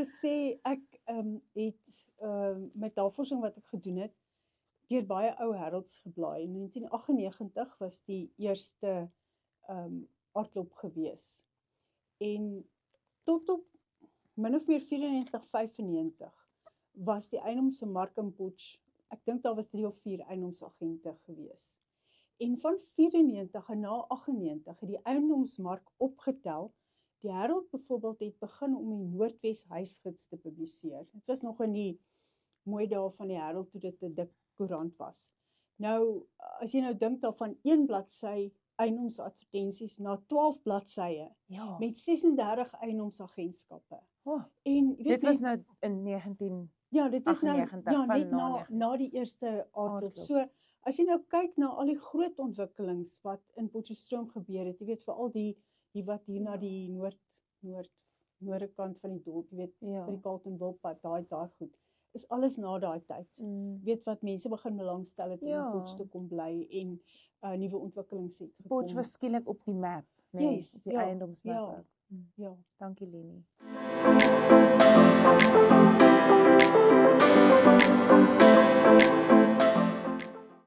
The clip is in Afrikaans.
sê ek het met navorsing wat ek gedoen het, deur baie ou heralds geblaai. In 1998 was die eerste aardklop gewees. En tot op min of meer 94-95 was die eiendomsmark in Potch, ek dink daar was 3 of 4 eiendomsagente gewees. En van 94 en na 98 het die eiendomsmark opgetel. Die Herald byvoorbeeld het begin om die Noordwes huisgids te publiseer. Dit was nog in die mooi dae van die Herald toe dit 'n dik koerant was. Nou, as jy nou dink daarvan 1 bladsy eiendomsadvertensies na 12 bladsye Ja. met 36 eiendomsagentskappe. Oh, En dit was nou in 19 ja, dit is nou 98 ja, van net na na die eerste aardklop. aardklop. So, as jy nou kyk na al die groot ontwikkelings wat in Potchefstroom gebeur het, jy weet veral die wat hier na die noordekant van die dorp, jy weet, Ja. by die Carletonville-pad, daai goed, is alles na daai tyd. Weet wat mense begin belangstel het om Ja. in Potch te kom bly en nuwe ontwikkelings het gekom. Potch was skielik op die map, nee, Yes, die ja, eiendomsmap ja. ook. Ja. Dankie Leni.